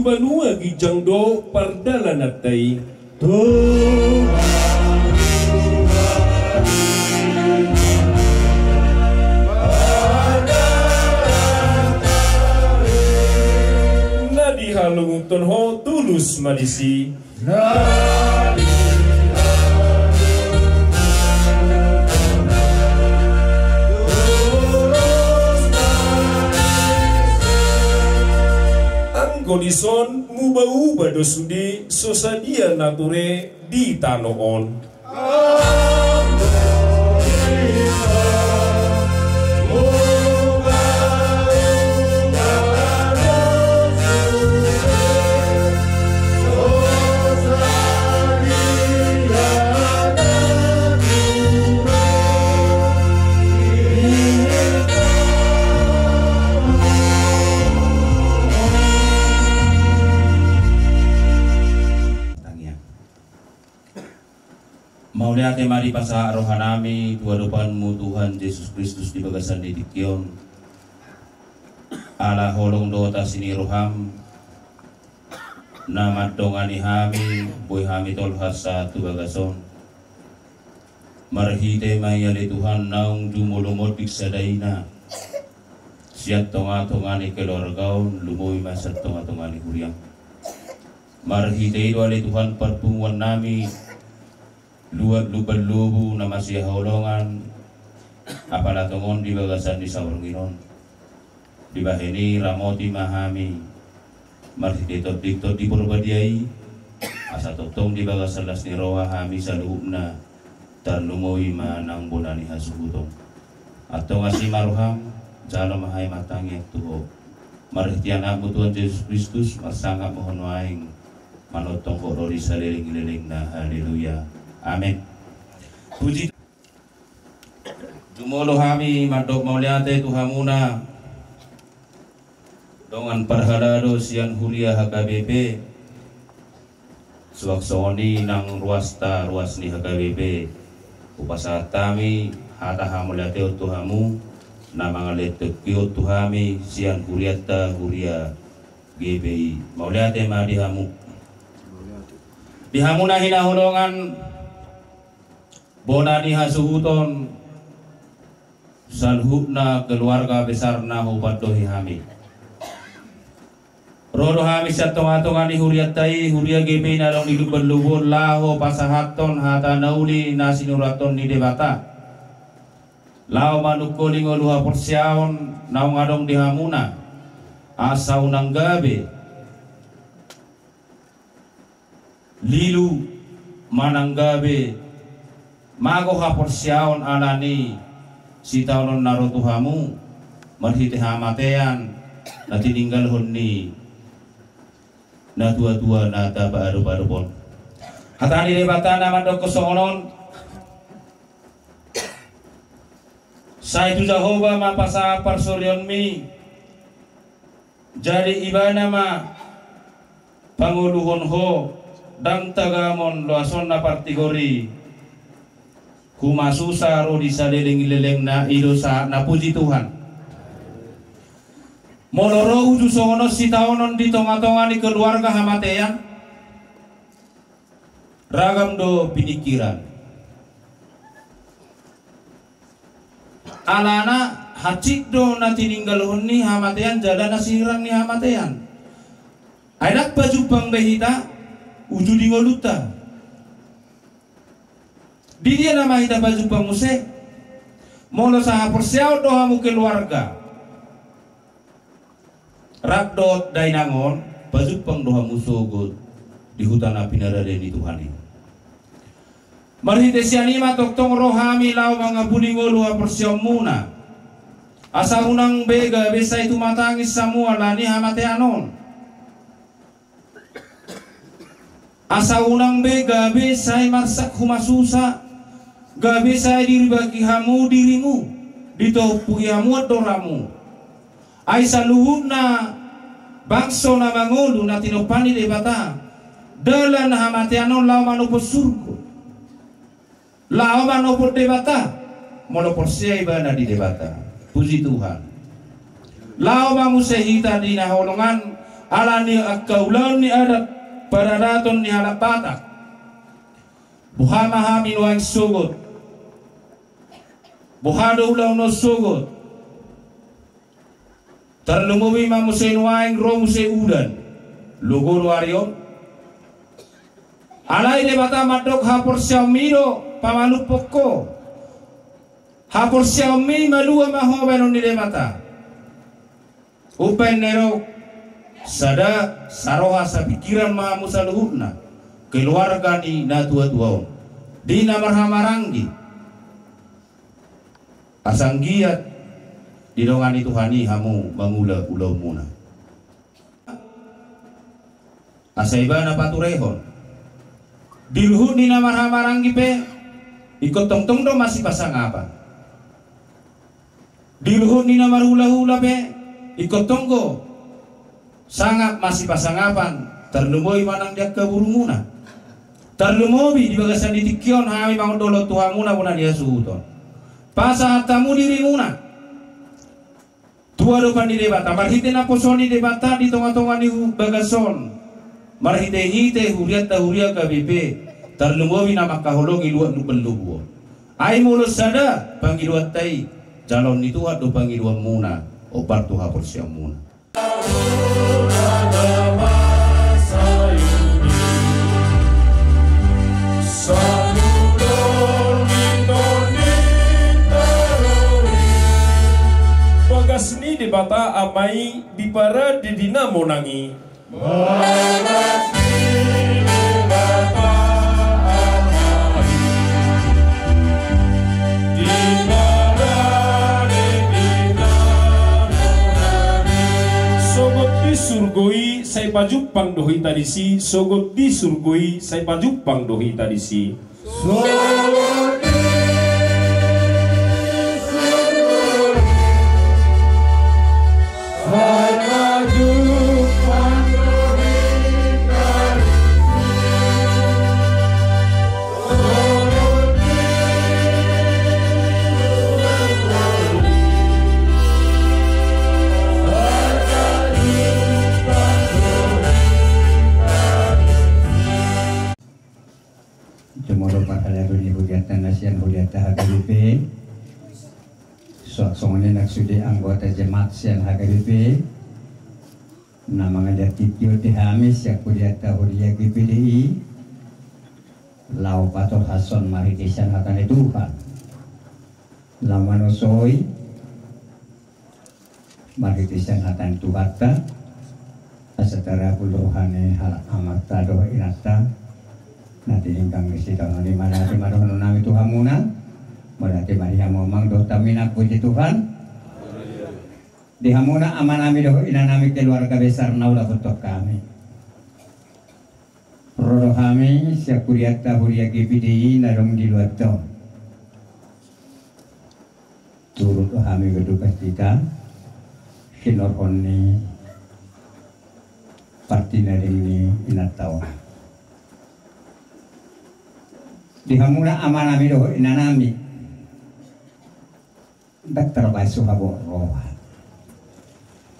banua gijang do pardalanatay. Nadihalunguton ho tulus malisi. Kondison mubau dosudi sosadia nature di tanoon. Mauliate mari pasa rohanami tuadopanmu Tuhan Yesus Kristus di bagasan didikion ala holong dota sini roham nama dongani hami boy hami tol hasa tu bagason marhite mayale Tuhan naung dumolomot diksadaina siat tonga-tongani keluargaon lumoy masat tonga-tongani huriang marhite wale Tuhan perpunguan nami luat luban lubu nama siya holongan apala tongon di bagasan di sawarnginon di baheni ramoti mahami marsi detot diktot di purbadiai asa totong di bagasan las ni roha hami saluhna dan lumoy manang bonani hasubutong atau ngasih maruham jalo mahai matangi tuho marhitian amu Tuhan Yesus Kristus marsangka mohon waing manotong korori saliling-liling na haleluya. Amin. Puji Jumolo hami madok mauliate tuhamuna dongan parhalado sian huria HKBP suaksoni nang ruasta ruasni HKBP upasatami hata hamuliate tuhamu namangalet tekio tuhami sian huriata huria GBI mauliate madihamu dihamuna hina hulongan bonani hasuhuton salhubna keluarga besar nahu padohi hami rodo hami satonga-tonga ni huriatai huria GP nalong di lubur laho pasahaton hata nauli nasinuraton ni debata lao manuko lingo luha porsiaon naung adong dihamuna asau nang gabe lilu mananggabe mago hapor siaon alani si taunon narotuhamu marhite hamatean na tininggal honni na tua-tua na taba arup-arupon hatani debata naman do kosongonon sa itu Jehovah mapasa parsoryon mi jadi iba nama panguluhon ho dang tagamon loason na partigori kumasusa ro di saliling-liling na idosa na puji Tuhan monoro uju songono si taonon di tonga-tonga ni keluarga hamatean ragam do pinikiran alana hacik do na tininggal honni hamatean jada na sirang ni hamatean aidak baju bang behita uju di ngoluta di dia nama kita baju panguse molo sa persiaw doa mu keluarga rakdot dainangon baju pang doa musugot di hutan api narade di Tuhan ini marhite sianima toktong rohami lau mga buningolo ha persiaw muna asa unang bega besa itu matangis semua lani hamate anon asa unang bega besa marsak humasusa gabe saya diri bagi hamu dirimu ditopu yamu adoramu aisa luhuna bangso na mangulu na tinopani debata dalan hamatianon lao manopo surgo lao manopo debata manopo siya iba na di debata puji Tuhan lao mamusehita di naholongan alani akaulan ni adat paradaton ni halapatak buhama hamin waing sugot buhado ulaw no sugot tarlumuwi mamusin waing romuse udan lugur waryo alai de bata madok hapor siamiro pamalupoko hapor siami malua mahobenon ni de bata upen nero sada saroha sa pikiran mamusa luhurna keluarga ni na tua-tua di namar hamaranggi asanggiat didongani Tuhani hamu mangula ulau muna asaibana paturehon diluhur di namar hamaranggi pe ikut tong-tong do masih pasang apa diluhur di namar hula-hula pe ikut tonggo sangat masih pasangapan terlumoi manang dia keburunguna terlumobi di bagasan ditikion hami mau dolo tuhamuna muna dia suhuton pasa hatamu diri muna tua do pandire bata marhite na posoni de bata di tonga-tonga ni bagason marhite hite huriat ta huria KBP terlumobi nama kahologi luat nu pelubuo ai mulut sada panggiluat tai calon itu do panggiluan muna obar tuha porsiam muna Bagasni di bata amai di para di dinamo nangi surgoi sai pajupang dohi tadisi sogot di surgoi sai pajupang dohi tadisi sogot di surgoi sai pajupang dohi Nasian Huriata HKBP soalnya naksudi anggota jemaat Sian HKBP nama ngajar titio Hamis yang Huriata Huria GPDI lau pator Hason Maritisan Hatane Tuhan Lamanosoi Maritisan Hatane Tuhata asetara puluhane hal amata doa inata nanti ingkang isi tahun di mana nami Tuhan muna berarti mari hamomang do tamina puji Tuhan di hamuna amanami do inanami keluarga besar naula betok kami rodo kami siakuriata huria GPDI narong di luar tahun turut kami kedukas kita kinorhoni partina ini inatawa di hamuna amanami do inanami dak terbasu habo roha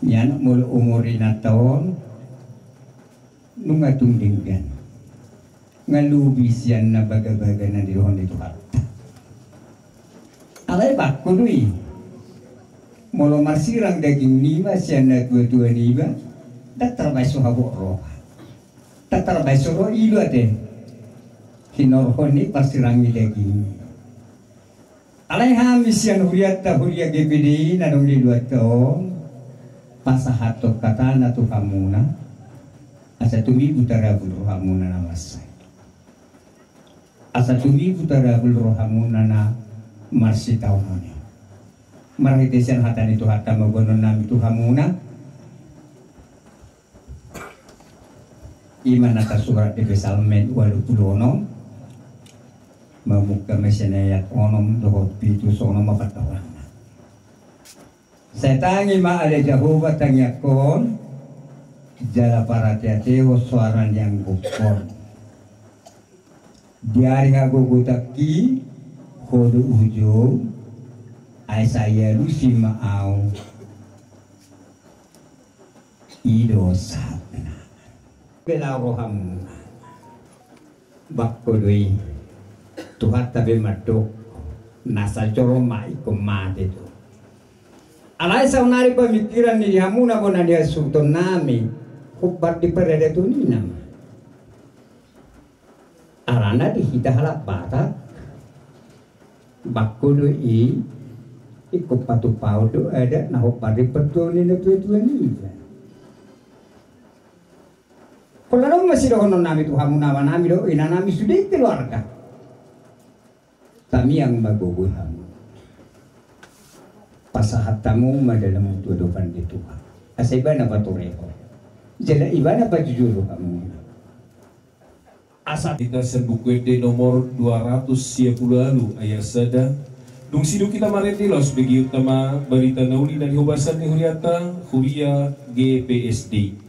yan mul umurina taon nunga tundinggan ngalubisian na baga-baga na dirohon dito harta alay bakko dui molo marsirang daging nima siya na tua-tua nima dak terbasu habo roha dak terbasu roha ilu ate kinorhoni pasirangi daging alay hamis yan huriata huria GPDI nadong di dua tahun pasahatok kata na tuhamuna asa tumi butara bulrohamuna na masay asa tumi butara bulrohamuna na marsi taunoni marhitesian hatan itu hata magonon nami tuhamuna iman atas surat di Salmen 26 mamuka mesenayat onom dohot pitu sono mapatawan saya tangi ma ada Jehovah tangyakon jala para tiateo suaran yang gupon diari ngagugutaki kodo ujo ay saya lusi maau idosa bela roham bakko doi Tuhan tabe madok nasa coro mai komate tu alai saunari pemikiran ni hamuna bona dia sultan nami kubar di perada tu ni nama arana di hita halak bata bakko doi ikut patu pau do ada nah kubar di pertu ni tu ni kalau masih doon nami tu hamuna nami do ina nami sudah keluarga kami yang maguguhan pasahat tamu madalam tuduhan di Tuhan asaiba na patureho jala iba na pajujuru kamu asa kita sebuku de nomor 210 ayat sada dung sido kita maretilos bagi utama berita nauli dan hubasan ni huriata huria GPSD.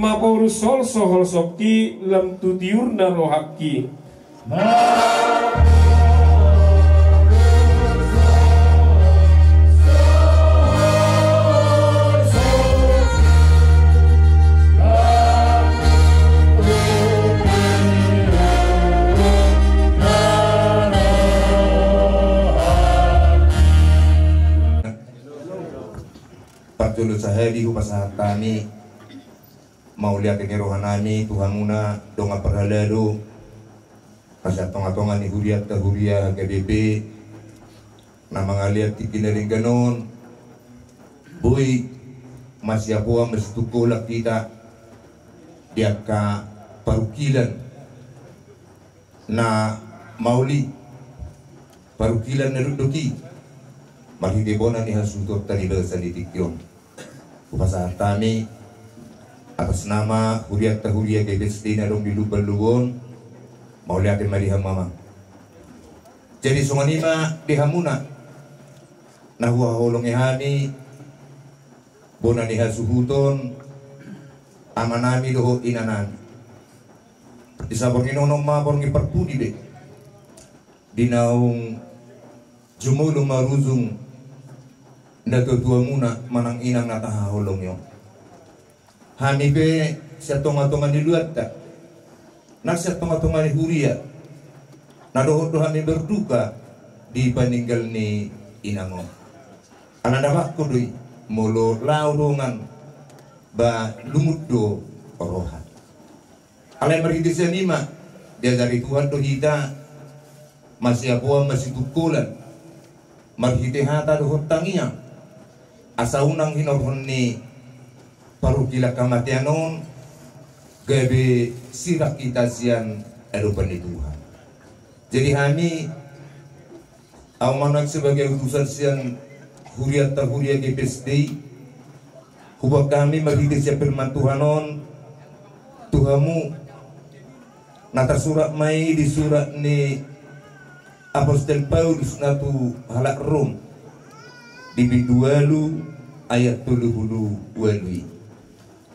Mapur sol sohol soki lam tutiur na rohaki Patulus sahari pasahat kami mau lihat ke rohanami Tuhan muna donga perhalalu pasat tonga-tonga ni huriat ta huria KDP nama ngaliat tikinaring ganon boy masih aku mestukulak kita dia ka parukilan na mauli parukilan na rudoki mahidibona ni hasutot tani basa ni tikyon pasahat kami atas nama huriat tahuria kay Destina dong di Lubal-Lugon mau liatin mariham mama jadi sunganima dihamuna nahua holong ihani bona ni hasuhuton amanami doho inanan isabor ni nonong mabor ni perpudi de dinaung jumulung maruzung natutua muna manang inang nataha holong yo Hani be siya tonga-tonga ni luat tak na siya tonga-tonga ni huria na doho-dohan ni berduka di paninggal ni inango anadamak ko doy molo laudongan ba lumuddo orohan alay marhidi siya nima dia dari Tuhan do hita masih apuan masih tukulan marhidi hata doho tangiya asa unang hinorhon ni parukila kamatianon gabe sirak kita sian erupan di Tuhan jadi kami amanak sebagai utusan sian huriat tahuria GPSD hubak kami magiging siya firman Tuhanon Tuhamu nata surat mai di surat ni Apostol Paulus natu halak Rom di bidualu ayat 30 walwi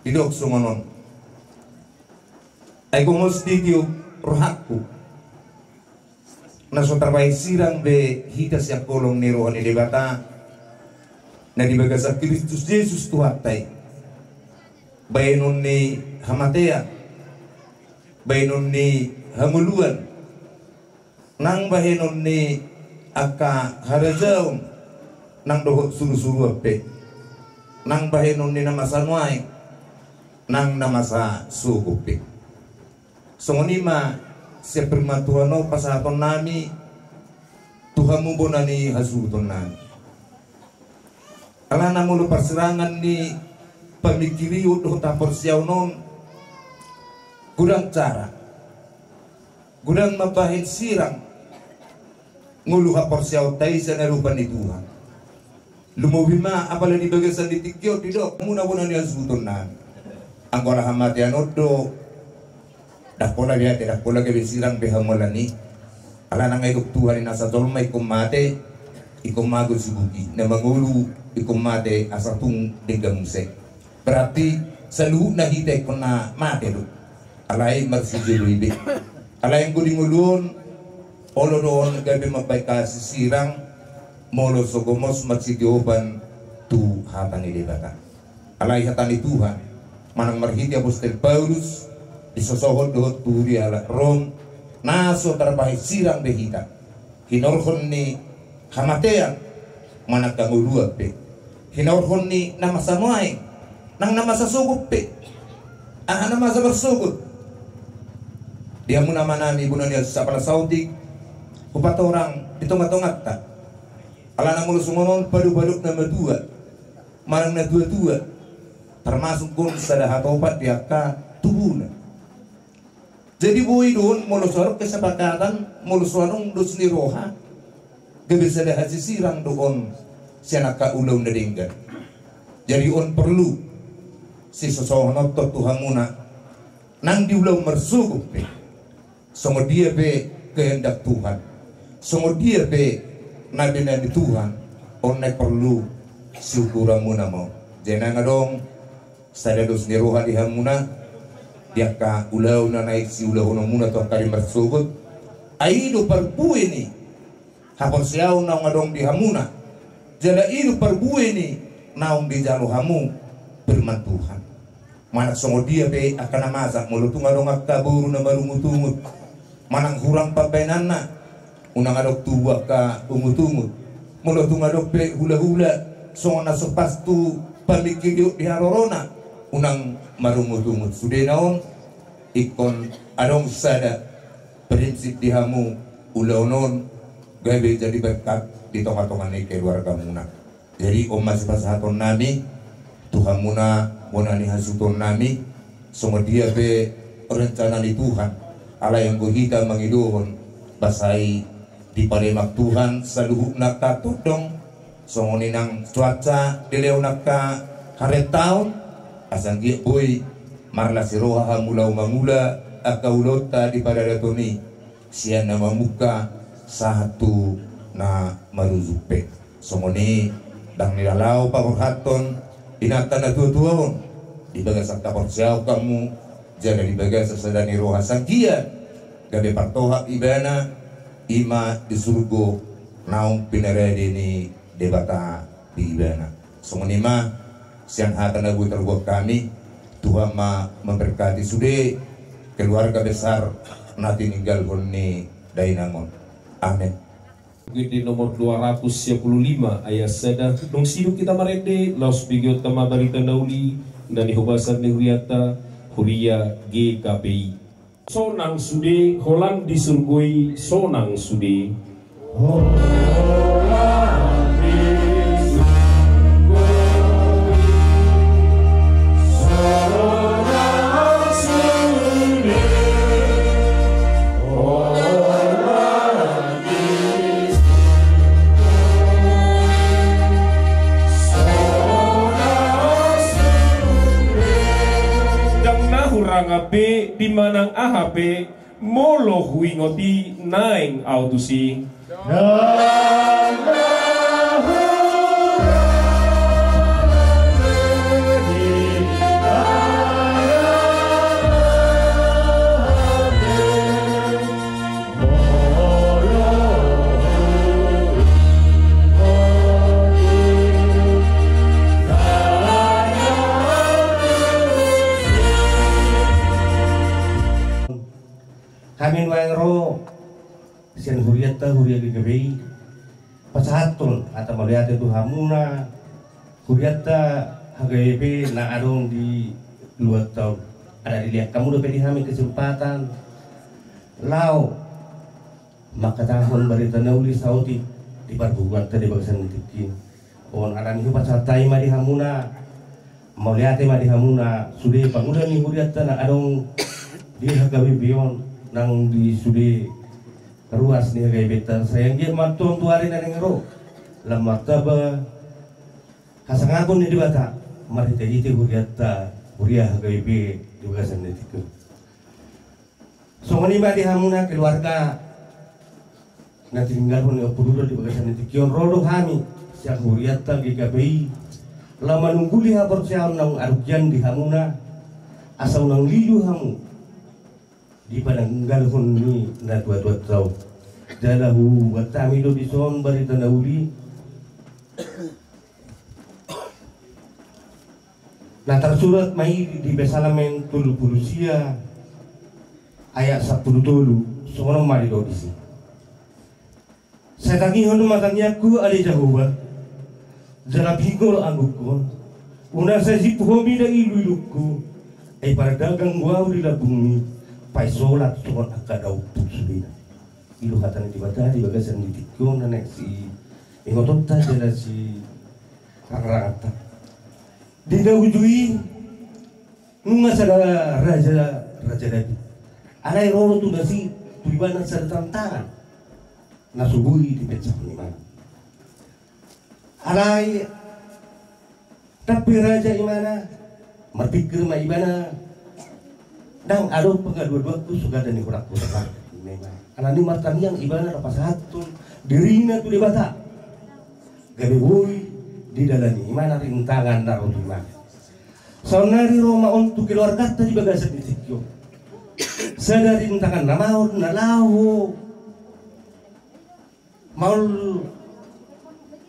Idok sungonon ay kumusti tiyo rohakku naso terbaik sirang be hita siya kolong ni rohan ni debata na dibagasa Kristus Yesus tuhatay bayanon ni hamatea bayanon ni hamuluan nang bayanon ni aka harajaon nang dohot suru-suru ape nang bayanon ni namasanway nang namasa sukupi songonima siya permatuano pasaton nami Tuhan mo bonani hasuton nami ala namulo perserangan ni pamikiriyo do tapor siyaw non gudang cara gudang mabahit sirang ngulu hapor siyaw tayo sa narupan ni Tuhan lumubima apala ni bagasan di tikyo tidok muna-muna ni hasuton nami Angkora hamatian odo dah pola dia tidak pola kebisirang behamolani ala nang eduk Tuhan nasa tolma ikum mate ikum mago sibuki na mangulu ikum mate asatung degamuse berarti selu na hite kena mate lu alai marsijilu ibe alai nguling ulun olo doon gabi mabaika sisirang molo sogomos marsijioban tu hatani debata alai hatani Tuhan manang marhiti apostol Paulus isosohon dohot turi ala Rom naso terbaik sirang behita hinorhon ni hamatean manakang ulua pe hinorhon ni nama samuai nang nama sasugup pe nama sabersugut dia muna manami bunan dia sapala saudik upat orang ditongat-tongat tak ala namulu sumonon padu-paduk nama dua marang na dua-dua termasuk kung sadahat opat dia ka tubuna jadi bui doon mulu suarong kesepakatan mulu suarong dus ni roha gabi sadahat sisirang doon siya naka ulaw na dinggan jadi on perlu si sosohonot to Tuhan muna nang diulaw mersugup pe songo dia pe kehendak Tuhan songo dia pe nabi-nabi Tuhan on na perlu syukuran muna mo jangan dong sada dos ni roha diha muna dia ka ulaw na naik si ulaw na muna to kari mersugut aido perbu ini hapon siyaw na ngadong diha muna jala ido perbu ini naong di jalo hamu firman Tuhan manak songo dia pe akan masak mulut ngadong akaburu na marungut-ungut manang hurang papenana unang adok tuwa ka ungut-ungut mulut ngadok pe hula-hula songo na sepastu pamikir di harorona unang marungut-ungut sudah naon ikon adong sada prinsip dihamu ulaunon gawe jadi berkat di tonga-tonga ni keluarga muna jadi om masih pasahaton nami Tuhan muna monani hasuton nami semua dia be rencana di Tuhan ala yang gohita mangidohon basai di paremak Tuhan saluhuk naka tudong songoninang cuaca dileo naka karet tahun asang dia boy marla siroha mulau mangula akaulota di pada datoni sian nama muka satu na maruzupe somoni dang nilalau paborhaton inatan na tuon di bagas ang kaporsiaw kamu jana di bagas sa sadani roha sangkia gabi partoha ibana ima di surgo naong pinarede ni debata di ibana somoni ma siang hatan na terbuat kami Tuhan ma memberkati sude keluarga besar nanti tinggal ni Dainamon amin. Di nomor 215 ayat sada dong siduk kita marende laos bigyo tama barita nauli dan ihubasan ni Huriata Huria GKPI sonang sude holang disurgoi sonang sude ngape di manang ahape molo huingoti naing autusi Amin wae ro sian Huriata Huria GKPI pasahaton atau melihat itu hamuna Huriata HGB na adong di 2 tahun ada dilihat kamu udah pilih kami kesempatan lau maka tahun berita nauli sauti di perbukuan tadi bagasan tikin on aran itu pasahatai ma di hamuna mau lihat ma di hamuna sudah pangudan ni Huriata na adong di HGB bion nang di sudi ruas nih kayak beta sayang dia matuang tuarin ada ngero lama taba hasang akun di bata mari tadi itu Huriata Huria HGB di bagasan itu so ngani di hamuna keluarga nanti tinggal pun ngapur di bagasan itu kion rodo kami siang Huriata GKPI lama nunggu liha persiapan nang arukian di hamuna asal nang lidu hamu di padang galhon ni na dua tahun jalahu watami do bison bari tanauli nah tersurat mai di Besalamen 30 sia ayat 10 dulu sono mari do disi saya tagi hono matanya ku ali Jehovah jala bingol anggukku una saya si hobi da iluku ai para dagang gua di bumi pai solat soal akadau pusuli ilu hatane di bata di bagasan di tikon nek si ingotot ta jala si rata di ujui nunga sada raja David alai rolo tu nasi tuibana sada tantangan nasubuhi di pecah ni mana alai tapi raja imana berpikir ma ibana dang ado pengadua-dua tu suka danikurak kurak memang karena ni martan yang ibana lepas satu dirina tu debata gabe boy di dalam imana rintangan naruh di mana saunari Roma untuk keluarga tadi bagasan di sikyo sadari rintangan namaud nalahu maul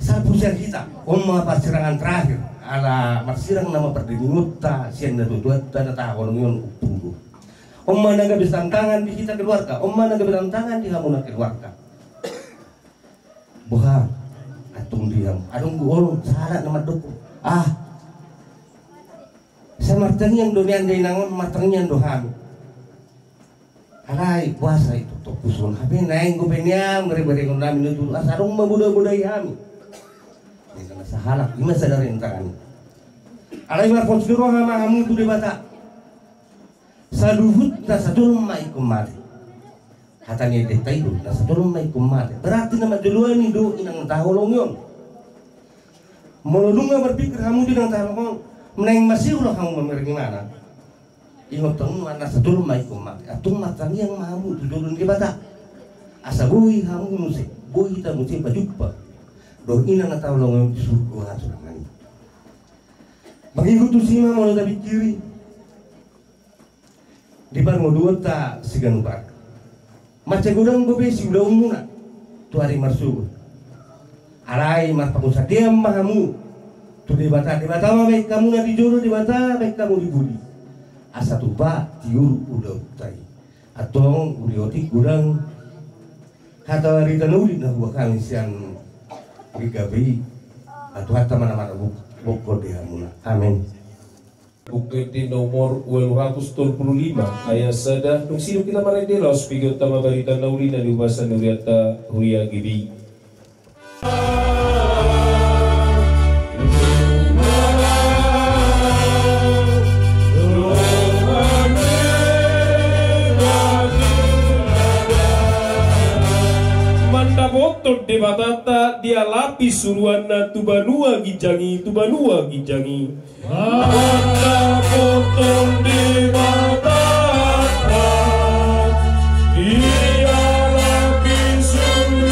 sapu siang kita umma persirangan terakhir ala marsirang nama perdinguta siang dan dua tanda tahun ngon tunggu umma naga tantangan di kita keluarga umma naga tantangan di hamuna keluarga boha atung diam adung guol salah nama doko semarteng yang dunia dari nangon marteng yang dohami alai puasa itu tokusun habe naing gubeniam ngeri-ngeri nami itu asarung mabuda-buda yami ini sahalak ima sadarin tangan alai marpon siro hama hamu tu debata saduhut na sadulum maikum mati hatanya deta itu na sadulum maikum mati berarti nama duluan itu inang taholong yon meludunga berpikir kamu di nang taholong menaing masih ulah kamu memiliki mana ingat temu mana sadulum maikum mati atung matang yang mahamu tudulun di bata asa bui hamu musik bui kita musik pajukpa do ina na taholong di surga ngasurangan mengikuti sima mau tapi kiri di barang dua ta sigan bar macam gudang gobe si udah umuna tu hari marsu alai mar pakusa diam mahamu tu di bata mah baik kamu na di juru di bata baik kamu di budi asa tu ba tiur udah utai atau uriotik gudang kata hari tanuli na gua kami siang bigabi atau hatta mana-mana bukor di hamuna amin Bukti nomor 235 ayat sada nung sino kita marendelos bigi utama barita nauli na liubasan nuriata huria gibi Mandaboton de batata dia lapis suruana tubanua gijangi Manda potong di batata dia lapis suruana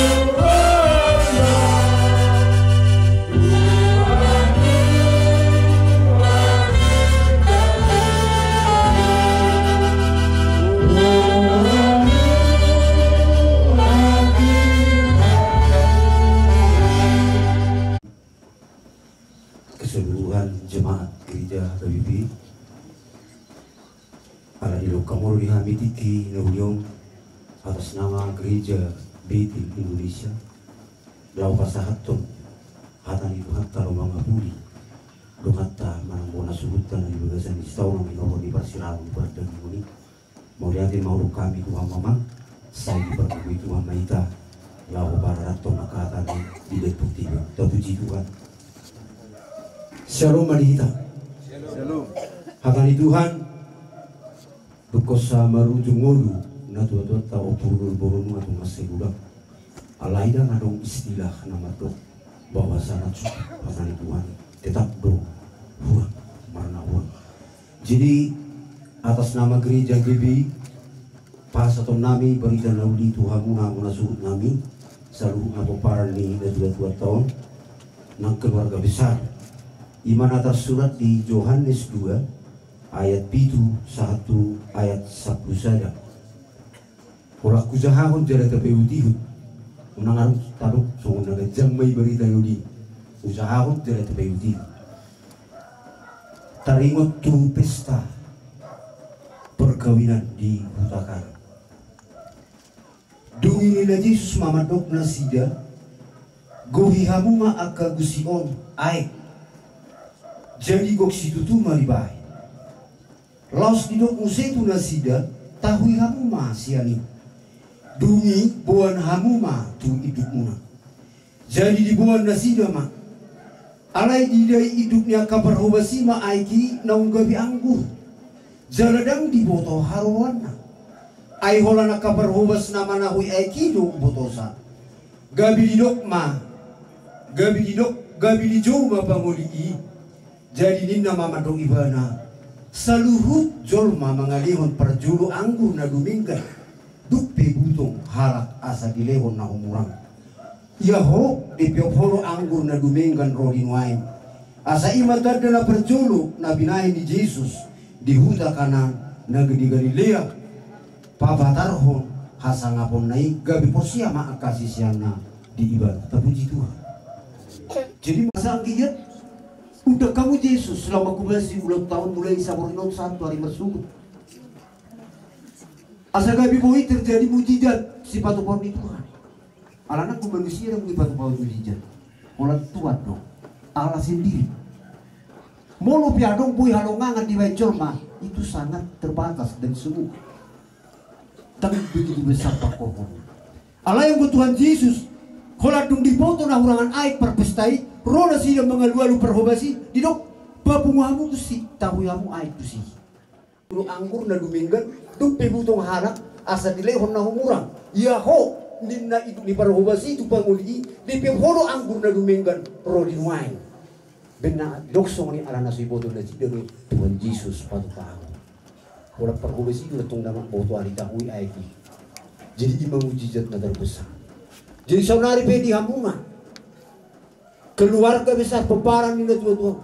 keseluruhan jemaat gereja PBB ala di Lokamoro di Hamitiki Nauliong atas nama gereja Betel Indonesia lau pasahaton hatan itu hatta lomang apuli lo hatta manang bona subutan di bagasan di setahun minoro di persiramu pada minggu mau lihatin mau kami Tuhan mamang saya diperkui Tuhan maita lau barato makatan di Depok Tiga terpuji Tuhan. Shalom Madita. Shalom. Hakani Tuhan. Dukosa marujung ngolu na tua-tua ta opurul-burun atau masih budak. Alaida ngadong istilah nama dok bahwa sangat suka hakani Tuhan tetap do huang marna huang. Jadi atas nama gereja GB pas atau nami berita naudi Tuhan muna surut nami selalu ngapo para ni da 2 tahun nang keluarga besar Imana tersurat di Yohanes 2 ayat 1 ayat 10 saja. Orang kujahahon jara tepeutihut unangan taruk songon naga jamai berita yudi kujahahon jara tepeutihut taringot tu pesta perkawinan di Hutakar. Dungin na Jesus mamadok na sida gohi hamuma aka gusion ay jadi gok situ tu maribai laos didok musetu na sida tahui hamuma siani dungi buan hamuma tu iduk muna jadi di buan na sida ma alai didai iduknya kabar hobasi ma aiki naung gabi anggur jaladang di boto haruana ai holana kabar hobas nama nahui aiki do botosa gabi didok ma gabi dijauh bapak muli jadi ninna mama dong ibana saluhut jolma mengalihon perjulu anggur na duminggan dupe butong halak asa dilehon na umurang yaho dipiok holo anggur na duminggan rodin wain asa imatad na perjulu na binahin di Jesus di huta kanan na gedi Galilea pabatarhon hasangapon naik gabi posia ma akasisiana di ibadah terpuji Tuhan. Jadi masa angkiat udah kamu Yesus selama kubasi ulang tahun mulai saborinot 1 hari bersyukur. Asa gabi boy terjadi mujizat si patupon di Tuhan. Alana ku manusia yang patupon mujizat. Olah Tuhan dong. Allah sendiri. Molo piadong boy halongangan di wajol mah itu sangat terbatas dan semu. Tapi begitu besar pakohon. Allah yang Tuhan Yesus kalau dung dipoto na hurangan aik perpestai, roda sida mengalu-alu perhobasi, didok bapungamu tu si tahu yamu aik tu si. Lu anggur na duminggan, dupe butong hanak asa dilehon na humurang. Ya ho, ninna itu di perhobasi tu panguli, dipe holo anggur na duminggan, rodin wain. Benar doksong ni ala nasi boto na sida ni Tuhan Yesus patu tahu. Kalau perhobasi itu letung nama boto ali tahui aik. Jadi imam mujizat na terbesar. Jadi saudari pedi hamungan keluarga besar peparan ini tua-tua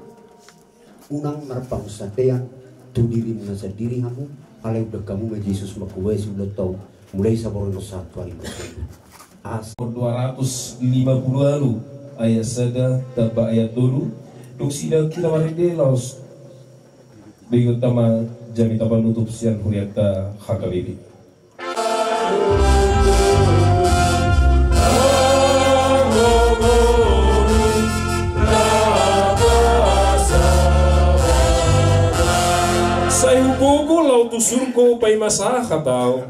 unang merpang satean tu diri menasa diri hamu kalau udah kamu sama Yesus makuwai sudah tahu mulai sabaran 1 hari as 250 lalu ayat sada taba ayat dulu duk sida kita marinde laos bagi utama jami taban nutup sian huriata hakalibi. Sayang buku lau tu surko pai masa katau.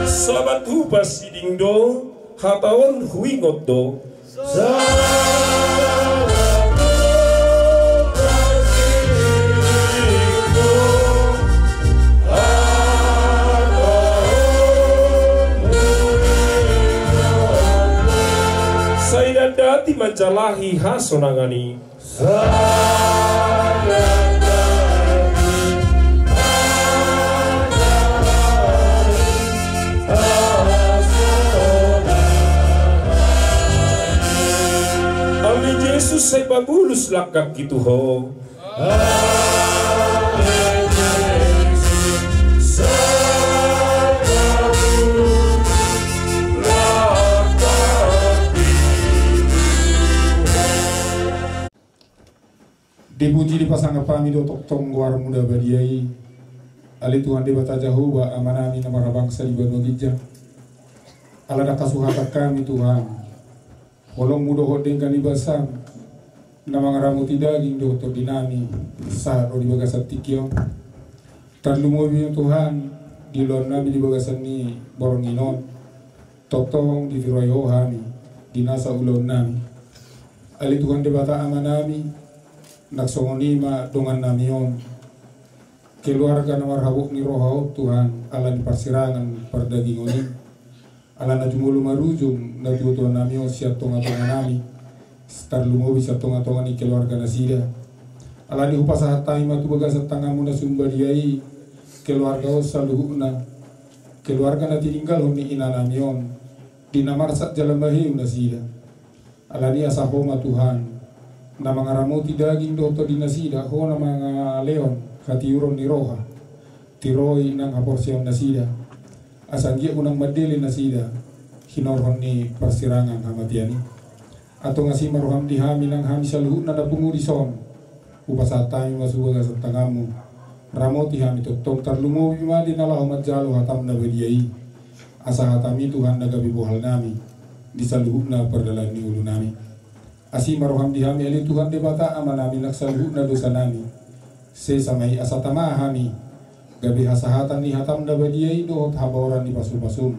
Sabat hupas siding do, hatawan huingot do. Saya dati majalahi hasonangani. Ami Yesus saya babulus lakak gitu ho. Dipuji dipasang kami do tong war muda badiai ali Tuhan debata jauh wa amanami nama bangsa di banu gijah ala da kasuhata kami Tuhan holong mudo hodeng kan ibasam nama ngaramu tidak gindo to dinami sa ro di bagasan tikyo tanlu mobi Tuhan di lon nabi di bagasan ni boronginon totong di viroyohani di nasa ulon nami ali Tuhan debata amanami naksongonima dongan namion keluarga nawar habuk ni rohau Tuhan ala di persirangan perdagingoni ala na jumulu marujum na tuan namion siap tonga nami star lumobi siap tonga ni keluarga nasida Alani upasahatai matu bagasat tangamu na sumbadiai keluarga saluhuna keluarga na tininggal huni inanamion dinamarsak jalan bahiu nasida. Alani asahoma Tuhan na mga ramoti daging doto dinasida ho na mga leon katiuron ni roha tiroi nang haporsyon nasida asanggia unang madili nasida hinorhon ni persirangan hamatiani atau ngasih maruham dihami nang hami saluhut na nabungu di son upasatay masuwaga sa tangamu ramoti hami totong tarlumo bimali na lahumat jalo hatam na badiai asa hatami Tuhan nagabi buhal nami di saluhut na perdalan ni ulu nami asi maruham dihami ali Tuhan debata amanami naksaluhut na dosa nami sesamai asa tamahami gabi hasahatan ni hatam na badiai dohot haboran ni pasum-pasum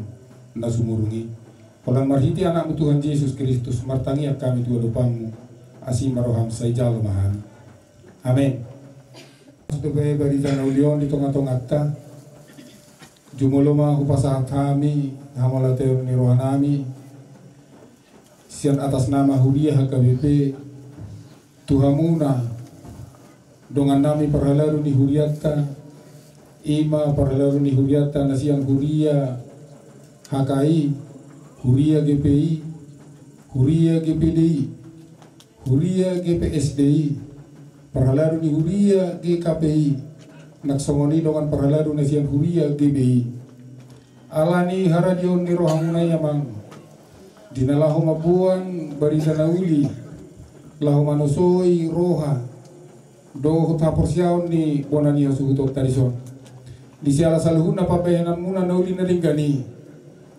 na sumurungi Palang marhiti anakmu Tuhan Yesus Kristus martangiak kami Tuhan lupamu asi maroham saijal mahami amin. Supaya berita naulion di tengah-tengah ta jumuloma upasahat kami hamalateo ni rohanami sian atas nama Huria HKBP Tuhamuna dongan nami parhalaru ni Huriata ima parhalaru ni Huriata nasian Huria HKI Huria GPI Huria GPDI Huria GPSDI parhalaru ni Huria GKPI naksongoni dongan parhalaru nasian Huria GBI alani haradion ni rohamuna yamang dinalahu mabuan barita nauli lahu manosoi roha do taporsiaon ni bonani hasuhutok tarison di siala saluhuna papayanan muna nauli na ringgani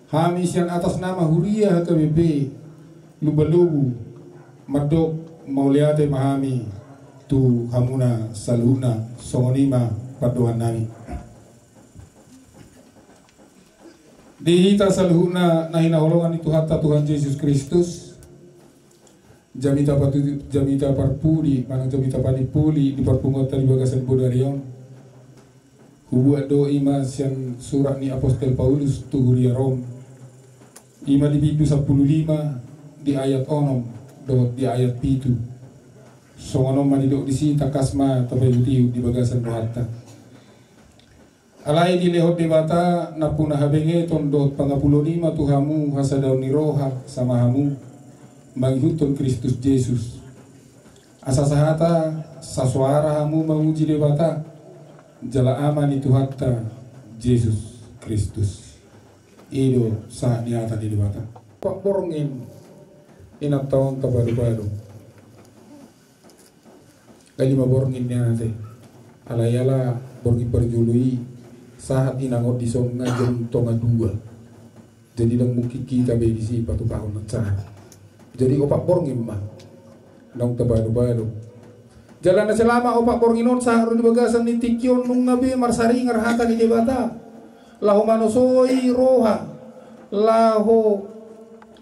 hami siang atas nama Huria HKBP lubalubu madok mauliate mahami tu hamuna saluhuna songonima paduan nami dihita saluhuna nahina holongan itu hatta Tuhan Yesus Kristus jamita parpuri manang jamita panipuli di parpungot tali bagasan podarion hubuat do ima siang surat ni Apostel Paulus tu Huria Rom ima di bidu 15 di ayat 6 do di ayat 7 songonom manidok di sini takasma tapi utiu di bagasan rohatta alai di lehot debata napuna habenge tondot pangapulonima Tuhamu hasadaw ni roha sama hamu manghutun Kristus Yesus asasahata sasuara hamu menguji debata jala aman itu hatta Yesus Kristus ido saat niata di debata pak borongin inap tahun terbaru-baru kali maborongin niya nanti alayala borgi perjului saat inangot di songa jam tonga 2 jadi dang mukiki kabe di si patu tahun macah jadi opak borongin mah nang terbaru-baru jalan na selama opak bornginon sa ro di bagasan ni tikyon nung ngabe marsari ngarhata di debata lahu manosoi roha lahu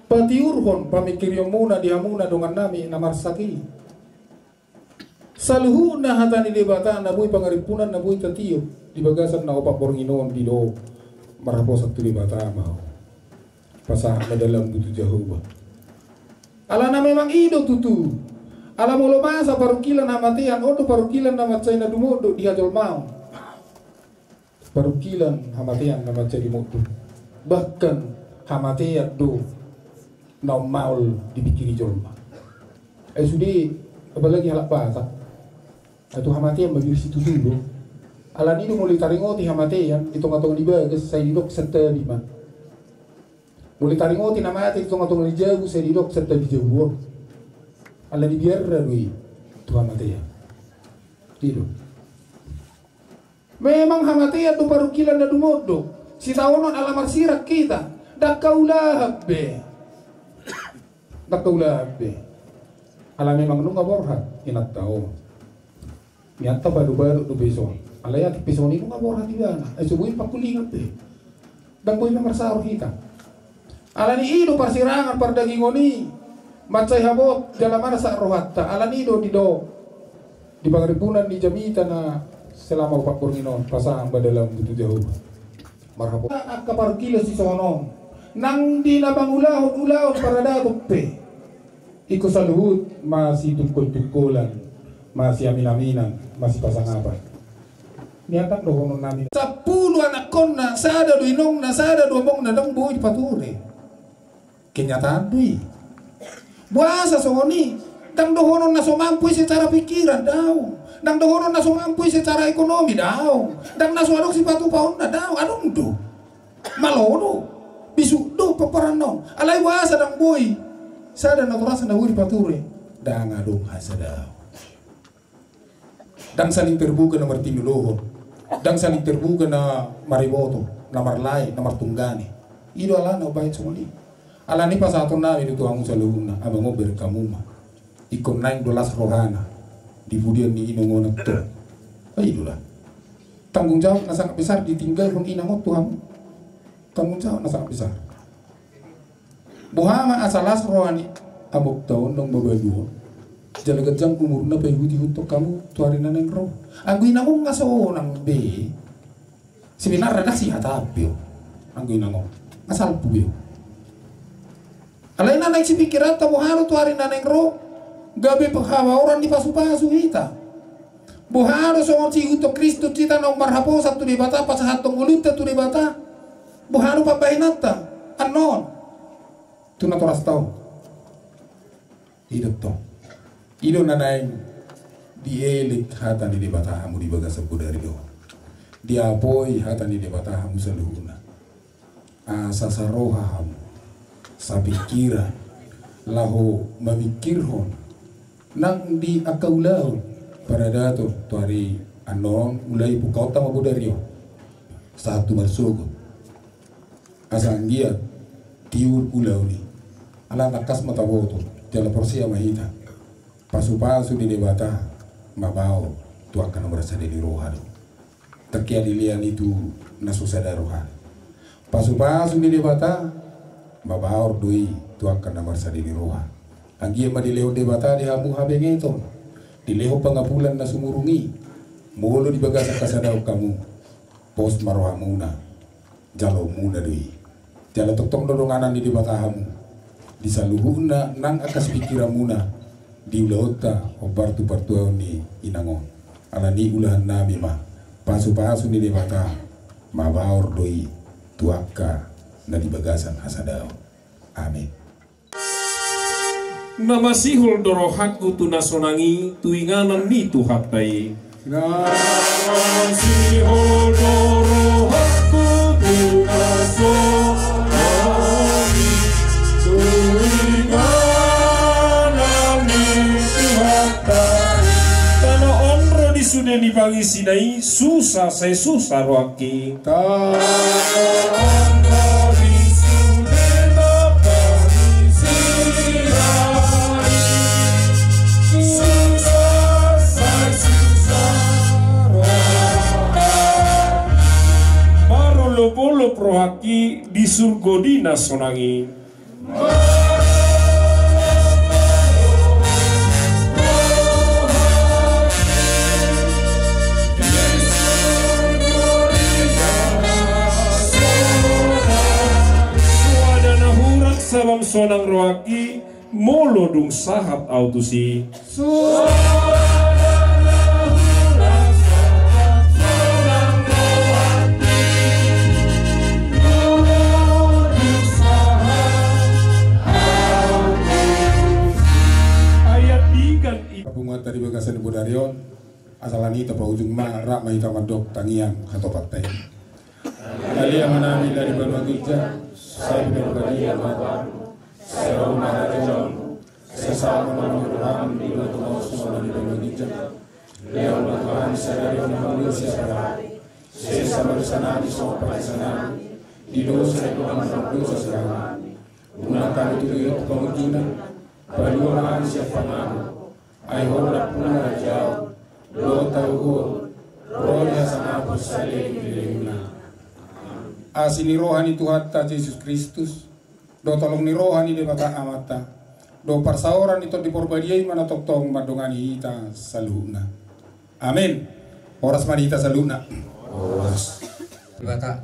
patiurhon pamikiryo muna dihamuna dongan nami namarsaki saluhuna hata ni debata nabuy pangaripunan nabuy tatiyo di bagasan na opak bornginon di do marapo satu debata mau pasah na dalam butu Jehovah ala na memang ido tutu ala mulo masa parukilan hamatian odo parukilan namat na dumodo di hajol mau parukilan hamatian namat di modo bahkan hamatian do na maul dibikiri jolma sudi apalagi halak bata itu hamatian bagi situ dulu ala ni mulai taringoti hamatian itong-atong libagas sa idok serta lima mulai taringoti namati itong-atong lijagu sa idok serta lijagu ala di biar rui Tuhan mataya tidur memang hamatian tu parukilan na dumodo si tawonon alamar sirak kita dakaulah be ala memang nunga borhat inat tao nyata baru-baru tu besok ala ya pisau ni nunga borhat ibana subuhin pakulingat be dan boy memang saruh kita ala ni ido parsirangan pardagingoni macai habot dalam mana sak rohatta ala nido di pangaripunan di jamita na selama upak bornginon pasang badalam butu jauh marhabo kapar kilo si sono nang di nabang ulahon para datup pe iko saluhut masih tungkol-tungkolan masih amin-aminan, masih pasang apa? Niatan dohonon namin. 10 anak kona, sada do inong na, sada do mong na dang buhay pature. Kenyataan doy. Buasa soni, dang dohonon na sumampuy secara pikiran daw. Dang dohonon na sumampuy secara ekonomi daw. Dang nasuadok si patu paon na daw. Anong do? Malono. Bisu do paparano. Alay buasa dang buhay. Sada na turasa na buhay pature. Dang adong hasa daw. Dang saling terbuka na martinulohon. Dang saling terbuka na mariboto, na marlay, na martunggani. Ido ala na bayit sumuli. Ala ni pasaton na itu ang sa luna, abang mo berkamuma. Ikon 9 dolas rohana. Di budian ni inongon to. Ay ido lah. Tanggung jawab na sangat besar ditinggal kung ina mo Tuhan. Tanggung jawab na sangat besar. Buhama asalas rohani abok tahun dong babaduho. Jalagat jang umur na payhudi untuk kamu tuarin na ng roh. Ang gina mo nga so ng be. Seminar na si hatapyo. Ang gina mo. Asal po yun. Alay na nang si pikirat tamo halo tuarin na ng roh. Gabi paghawaoran di pasu-pasu kita. Buharo so si untuk Kristo cita nang marhapo sa tu di bata pasahatong ulut tu di bata. Buharo papahinata. Anon. Tu na toras tao. Hidup to. Ido nanay dielik hata ni dibatahamu di bagas dari do. Diapoi hata ni dibatahamu seluhuna. Sasarohahamu sapikira laho mamikirhon nang di akaulaon para dato tuari anon ulai bukauta mabudario satu marsugo asanggia tiur ulau ni ala nakas mataboto jala porsia mahita pasu-pasu di debata mabao tu akan merasa di rohani takia dilian itu nasusada rohani pasu-pasu di debata mabao dui tu akan merasa di rohani anggia madileo debata di hamu habengeton dileho pangapulan na sumurungi mulu di bagasa kasadao kamu pos marohamuna jalo muna dui jala toktong dodonganan di debata hamu disaluhuna nang akas pikiramuna di ulauta obar tu partuaw ni inangon ala ni ulahan nami ma pasu-pasu ni debata mabaor doi tuaka na di bagasan hasadao. Amin. Namasihul dorohatku tu nasonangi tuinganan ni tuhatai. Namasihul dorohatku tu nasonangi tuinganan sudah dipanggil sinai susah saya susah roaki baru lo prohaki di surgodina sonangi. Sabam sonang roaki molo dung sahat autusi ayat ikan Kapungan tadi bagasan Ibu Darion asalani tapa ujung marak mahita madok tangian atau patai kali yang menami dari Banua Gija saya berbagi yang baru saya rumah Darion sesama menurut di batu mau semua di Banua Gija Leon Tuhan saya Darion manusia sekali sesama bersana di sopa di sana di dosa itu amat dosa sekali gunakan itu hidup kemungkinan Paduaan siapa nama Ayhola puna jauh Lo tahu rohnya sama bersalin dilingna asini rohani Tuhan ta Yesus Kristus do tolong ni rohani de bata amata do parsauran itu diporbadiai mana toktong madongani ita saluna amin oras manita saluna oras bata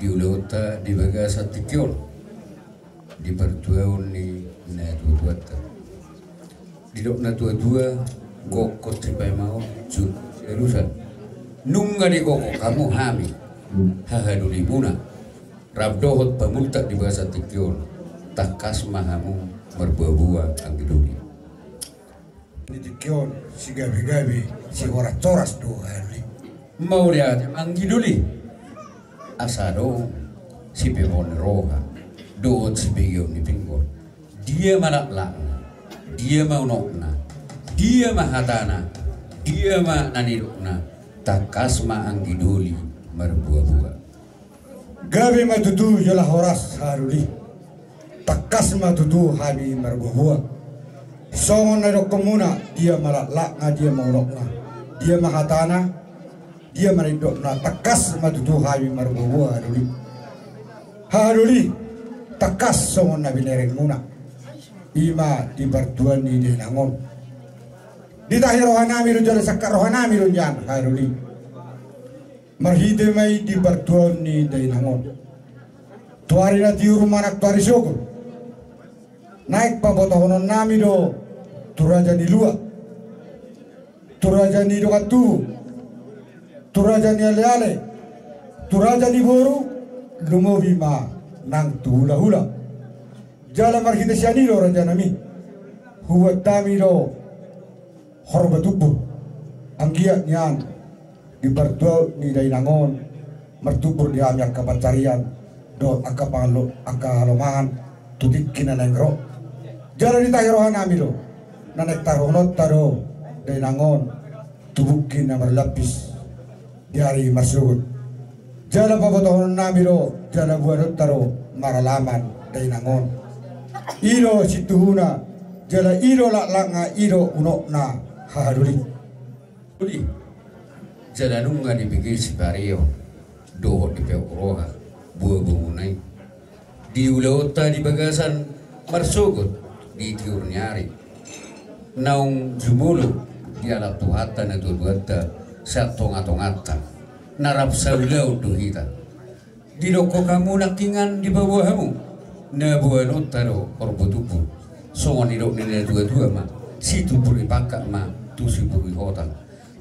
diulota di bagasa tikiol di pertuaun ni na tuata di dok na tua Koko tripai mau jut erusan nungga di koko kamu hami hahaduli buna rabdohot pamultak di bahasa Tikyon takas mahamu merbuah-buah anggiduli ni Tikyon si gabi-gabi si coras dohali mau lihat anggiduli asado si pemon roha dohot si begyon ni pinggol dia malak dia mau nokna dia mahatana, dia ma nanirukna, takasma anggiduli merbuah-buah. Gabi matutu jala horas haruli, takasma tutu habi merbuah-buah. Songon narok komuna, dia malak dia maurokna, dia mahatana, dia maridokna, takasma tutu habi merbuah-buah haruli. Haruli, takas songon nabi nereng muna, ima di bertuan di denangon. Di tahir rohanami rujal sakar rohanami runjan haruli marhide mai di bertuan ni dainangon tuari na tiuru manak tuari syukur naik pabotohonon nami do turaja ni lua turaja ni do katu turaja ni ale-ale turaja ni boru lumobi ma nang tuhula-hula jala marhide sianilo raja nami huwat tami do horba tubuh anggiat nian di berdoa ni dainangon mertubur di amyak kapacarian do akalomangan tutik kinanengro jala di tahirohan nami do nanek taronot taro dainangon tubukin na merlapis di hari masugut jala pabotohon nami do jala buarot taro maralaman dainangon iro situhuna jala iro laklanga iro unokna haruli uli jalanunga di pikir si pario dohot di peokroha buah bungunai di ulauta di bagasan marsogot di tiur nyari naung jumulu di alap tuhata na tuduata sa tonga-tongata narap sa ulau duhita di loko kamu nakingan di bawahmu na buah notaro orbotupu songon idok nila dua-dua ma si tupur ipakak ma tusi buri hotan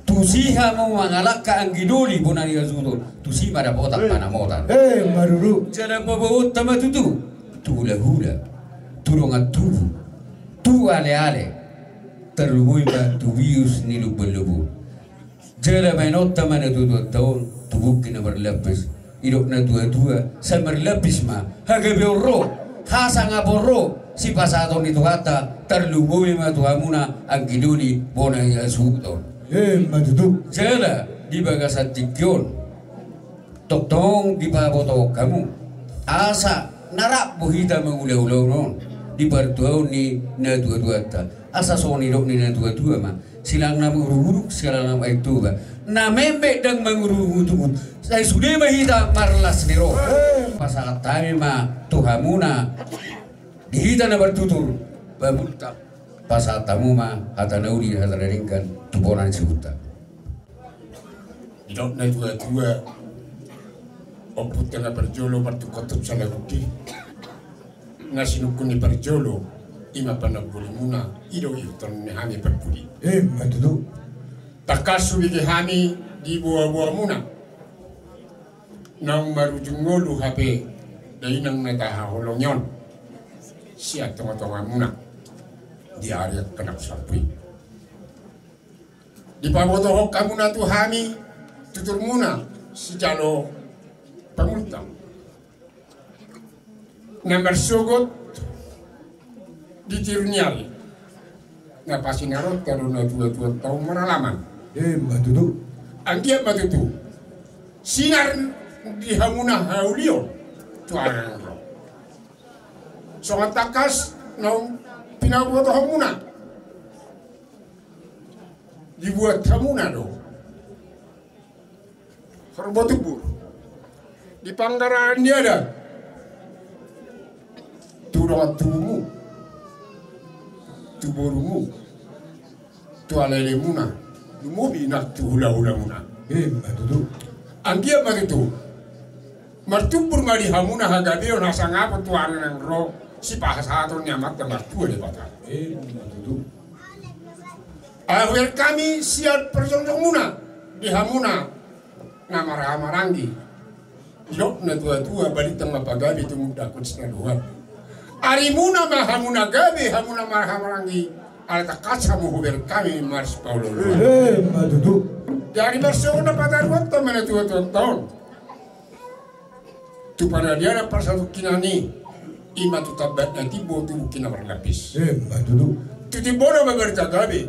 tusi mau mangalak ka anggidoli bonani azudol tusi pada botak panamotan maruru jana babawot tama tutu hula turongat tubu tu ale terlubui ba tubius ni lubu jana mainot tama na tutu tahun tubuk kina berlapis idok na dua sa berlapis ma hagabe ro hasa ngaboro si pasaton itu kata terlubui ma tuhamuna anggidoli bonani azudol matutu jala di bagasan Tikyon toktong di paboto kamu asa narak buhita mengulau-ulau non di bertuau ni na dua-dua ta asa soni dok ni na dua-dua ma silang na menguruk silang na itu ba na membe dang menguruk saya sudah mahita marlas niro pasangan tami ma tuhamuna dihita na bertutur bamuta pasal tamu ma hata naudi hata ringkan tubonan sebuta idok na dua-dua oput na berjolo bertukotut sana kuti nasinukuni berjolo ima panabuli muna ido yuton ni hami berbudi matutu takasu bigi hami di buah-buah muna nang marujungolu hape dainang nataha holonyon siya tonga-tonga muna di area kenap sapi di pabotohok kamu na tu hami tutur muna si jalo pangultang nambar sugot di tirnyari na pasinarot karena dua tahun meralaman matutu anggia matutu sinar di hamuna haulio tuarang ro songat takas nong pinabuat hamuna dibuat hamuna do Horbotubur di Panggaraan dia ada turut tumu tuborumu tualele muna lumubi nak tuhula-hula muna matutu anggia begitu martubur mari hamuna hagabeo nasangapa tuaran ro si pahasaton nyamat martua de bata matutu Akhir kami siap perjonjong muna di hamuna nama Marangi. Yok na tua balita mapagabi tumudakot sa luwan. Ari muna mahamuna gabi hamuna Marangi. Alta kaca mo huber kami Mars Paulo. Madudu. Dari Barcelona pada ruwata mana tua tahun. Tu pada dia ada pasal kinani. Ima tu tabat nanti botu kina berlapis. Madudu. Tu tibona berita gabi.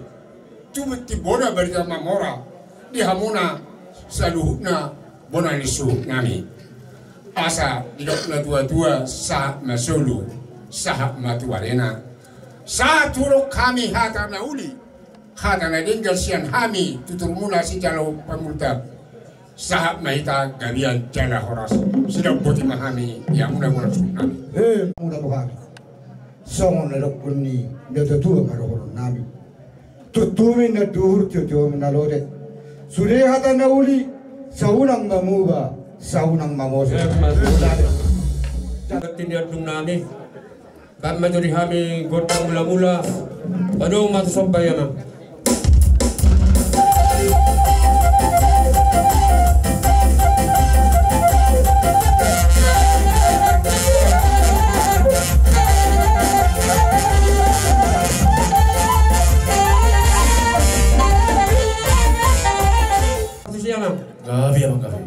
Tu tibona berita mamora. Di hamuna saluhna bona lisuh nami. Asa didok na tua sa masulu sahab matuarena. Sa turuk kami hata na uli. Hata na dinggal sian hami tutur mula si jalo pamultab. Sahab mahita gabian jala horas. Sedang poti mahami yang muna nami. Muna kami. Songon na dok kunni na tua marohoron nami. Tutumi na duhur tiyo menalode. Sudah hata na uli saunang mamuba saunang mamose. Jangan tindak dung nami. Kami dari kami gotong mula-mula. Aduh matu sampai ya mam. Gabi ya gabi.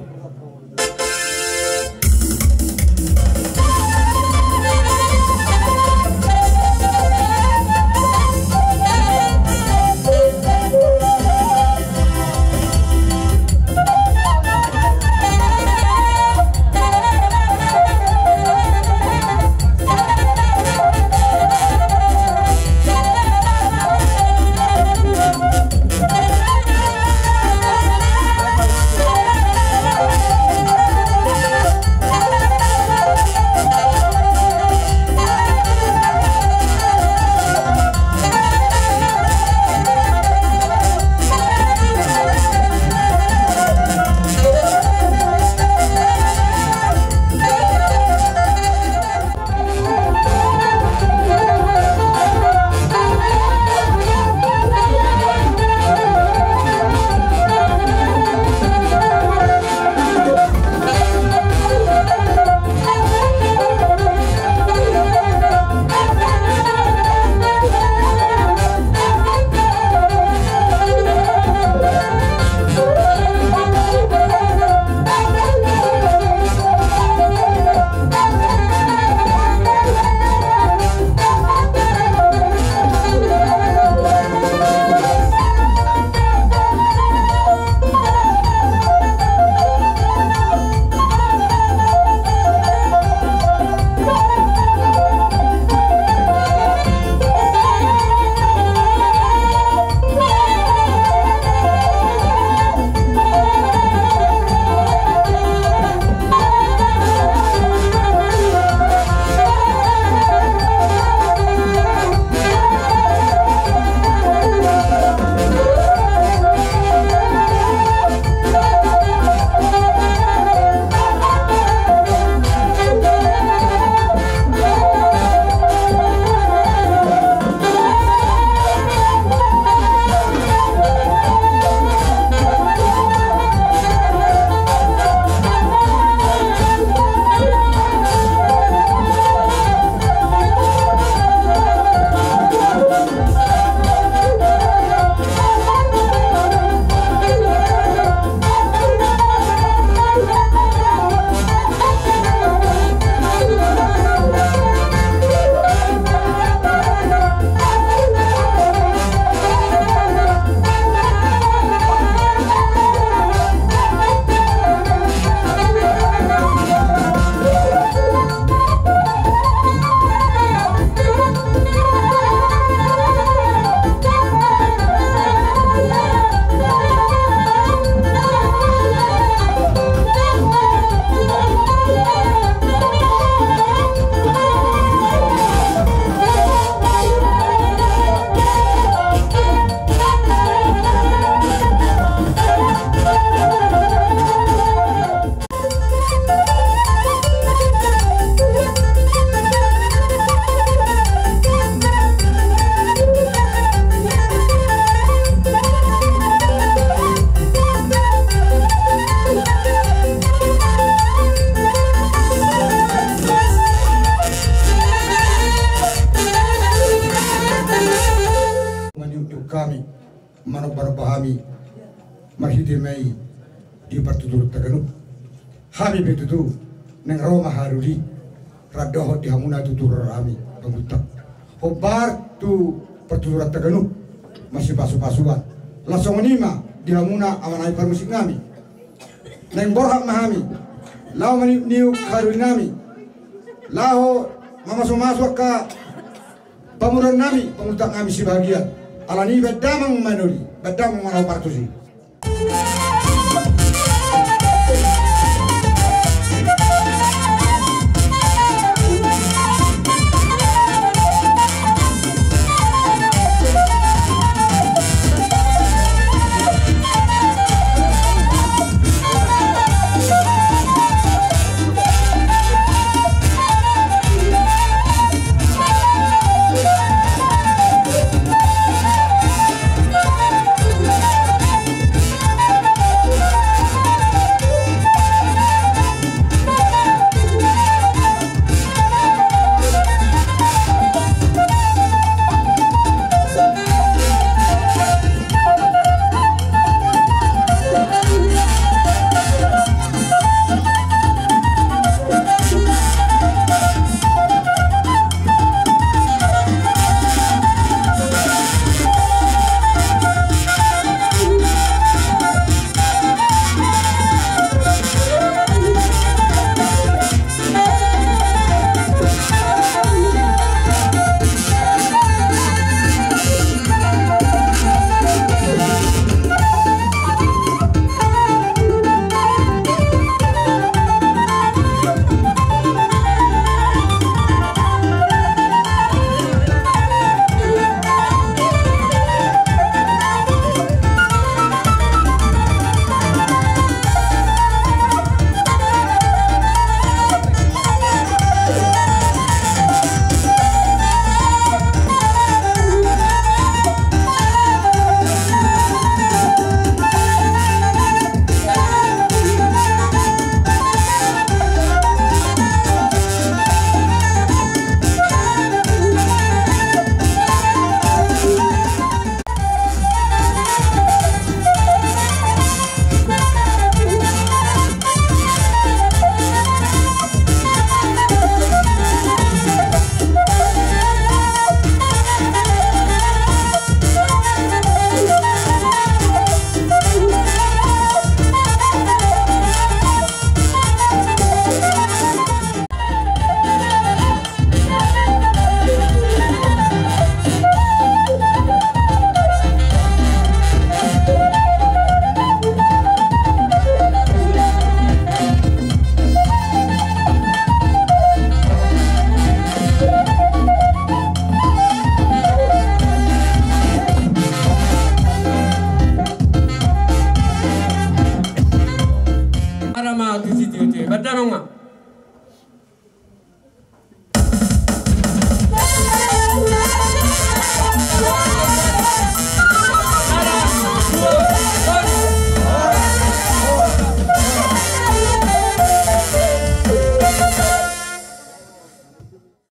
marhidimai di pertutur taganu hami betutu neng Roma harudi radohot di hamuna tutur rami pengutak obar tu pertutur taganu masih pasu-pasuan langsung menima di hamuna amanai permusik nami neng borhak mahami lao niu harudi nami lao masuk ke pamuran nami pengutak nami si bahagia alani bedamang manuri bedamang manau partusi